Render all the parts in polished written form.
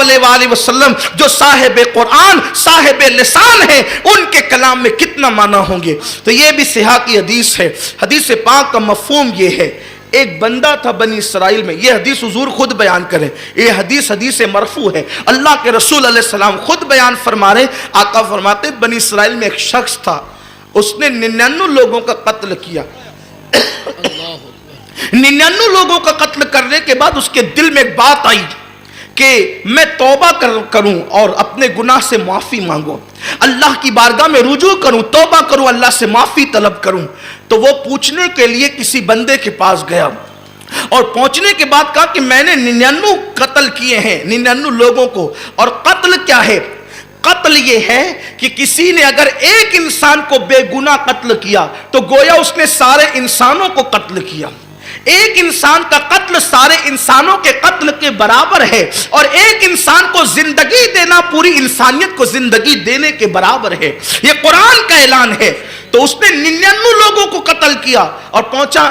علیہ وآلہ وسلم جو صاحب قرآن صاحب لسان ہے، ان کے کلام میں کتنا معنی ہوں گے۔ تو یہ بھی صحیح کی حدیث ہے۔ حدیث پاک کا مفہوم یہ ہے، ایک بندہ تھا بنی اسرائیل میں، یہ حدیث حضور خود بیان کریں، یہ حدیث مرفوع ہے، اللہ کے رسول علیہ السلام خود بیان فرما رہے، آقا فرماتے بنی اسرائیل میں ایک شخص تھا، اس نے 99 لوگوں کا قتل کیا۔ 99 لوگوں کا قتل کرنے کے بعد اس کے دل میں ایک بات آئی کہ میں توبہ کروں اور اپنے گناہ سے معافی مانگوں، اللہ کی بارگاہ میں رجوع کروں، توبہ کروں، اللہ سے معافی طلب کروں۔ تو وہ پوچھنے کے لیے کسی بندے کے پاس گیا اور پہنچنے کے بعد کہا کہ میں نے 99 قتل کیے ہیں، 99 لوگوں کو۔ اور قتل کیا ہے؟ قتل یہ ہے کہ کسی نے اگر ایک انسان کو بے گناہ قتل کیا تو گویا اس نے سارے انسانوں کو قتل کیا۔ ایک انسان کا قتل سارے انسانوں کے قتل کے برابر ہے، اور ایک انسان کو زندگی دینا پوری انسانیت کو زندگی دینے کے برابر ہے، یہ قرآن کا اعلان ہے۔ تو اس نے 99 لوگوں کو قتل کیا اور پہنچا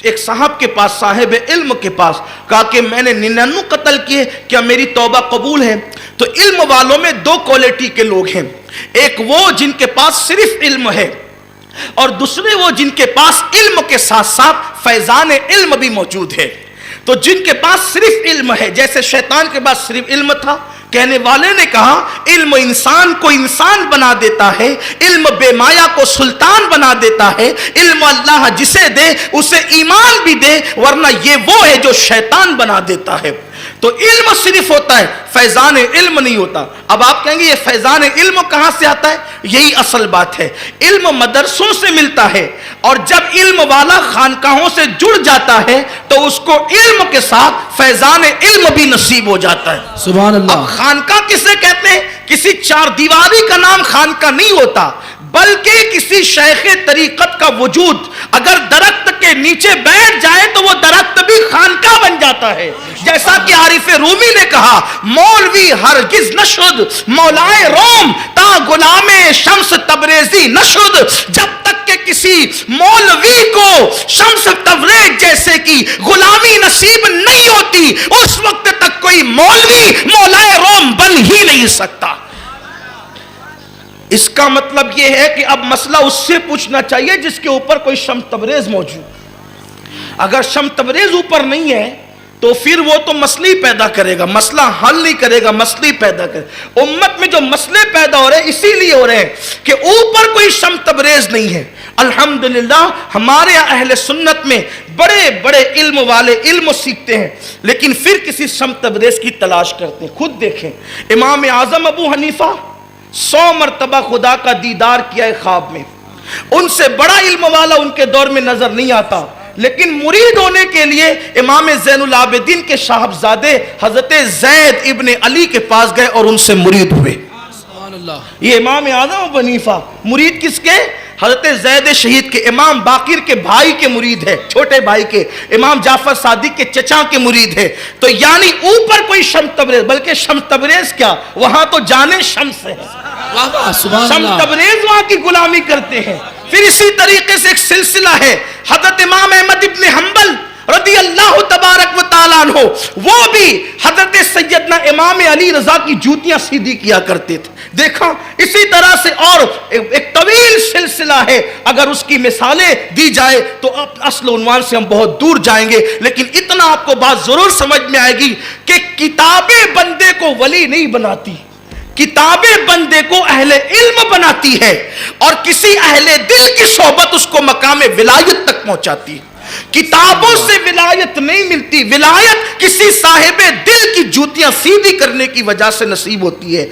ایک صاحب کے پاس، صاحب علم کے پاس، کہا کہ میں نے 99 قتل کیے، کیا میری توبہ قبول ہے؟ تو علم والوں میں 2 کوالٹی کے لوگ ہیں، ایک وہ جن کے پاس صرف علم ہے، اور دوسرے وہ جن کے پاس علم کے ساتھ ساتھ فیضان علم بھی موجود ہے۔ تو جن کے پاس صرف علم ہے، جیسے شیطان کے پاس صرف علم تھا، کہنے والے نے کہا علم انسان کو انسان بنا دیتا ہے، علم بے مایا کو سلطان بنا دیتا ہے، علم اللہ جسے دے اسے ایمان بھی دے، ورنہ یہ وہ ہے جو شیطان بنا دیتا ہے۔ تو علم صرف ہوتا ہے، فیضان علم نہیں ہوتا۔ اب آپ کہیں گے یہ فیضان علم کہاں سے آتا ہے؟ یہی اصل بات ہے، علم مدرسوں سے ملتا ہے، اور جب علم والا خانقاہوں سے جڑ جاتا ہے تو اس کو علم کے ساتھ فیضان علم بھی نصیب ہو جاتا ہے۔ سبحان اللہ۔ اب خانقاہ کسے کہتے ہیں؟ کسی چار دیواری کا نام خانقاہ نہیں ہوتا، بلکہ کسی شیخ طریقت کا وجود اگر درخت کے نیچے بیٹھ جائے تو وہ درخت بھی خانقاہ بن جاتا ہے۔ جیسا کہ عارف رومی نے کہا مولوی ہرگز نشد مولائے روم تا غلام شمس تبریزی نشد، جب تک کہ کسی مولوی کو شمس تبریز جیسے کی غلامی نصیب نہیں ہوتی اس وقت تک کوئی مولوی مولائے روم بن ہی نہیں سکتا۔ اس کا مطلب یہ ہے کہ اب مسئلہ اس سے پوچھنا چاہیے جس کے اوپر کوئی شمس تبریز موجود۔ اگر شمس تبریز اوپر نہیں ہے تو پھر وہ تو مسئلے پیدا کرے گا، مسئلہ حل نہیں کرے گا، مسئلے پیدا کرے گا۔ امت میں جو مسئلے پیدا ہو رہے ہیں اسی لیے ہو رہے ہیں کہ اوپر کوئی شمس تبریز نہیں ہے۔ الحمدللہ ہمارے اہل سنت میں بڑے بڑے علم والے علم سیکھتے ہیں، لیکن پھر کسی شمس تبریز کی تلاش کرتے ہیں۔ خود دیکھیں امام اعظم ابو حنیفہ 100 مرتبہ خدا کا دیدار کیا ہے خواب میں، ان سے بڑا علم والا ان کے دور میں نظر نہیں آتا، لیکن مرید ہونے کے لیے امام زین العابدین کے صاحبزادے حضرت زید ابن علی کے پاس گئے اور ان سے مرید ہوئے۔ یہ امام اعظم ابو حنیفہ مرید کس کے؟ حضرت زید شہید کے، امام باقر کے بھائی کے مرید ہے، چھوٹے بھائی کے، امام جعفر صادق کے چچا کے مرید ہے۔ تو یعنی اوپر کوئی شمس تبریز، بلکہ شمس تبریز کیا، وہاں تو جانے شمس ہے، شمس تبریز وہاں کی غلامی کرتے ہیں۔ پھر اسی طریقے سے ایک سلسلہ ہے، حضرت امام احمد ابن حنبل رضی اللہ تبارک و تعالیٰ عنہ، وہ بھی حضرت سیدنا امام علی رضا کی جوتیاں سیدھی کیا کرتے تھے۔ دیکھا اسی طرح سے اور ایک طویل سلسلہ ہے، اگر اس کی مثالیں دی جائے تو اصل عنوان سے ہم بہت دور جائیں گے، لیکن اتنا آپ کو بات ضرور سمجھ میں آئے گی کہ کتابیں بندے کو ولی نہیں بناتی، کتابیں بندے کو اہل علم بناتی ہے، اور کسی اہل دل کی صحبت اس کو مقام ولایت تک پہنچاتی ہے۔ کتابوں سے ولایت نہیں ملتی، ولایت کسی صاحب دل کی جوتیاں سیدھی کرنے کی وجہ سے نصیب ہوتی ہے۔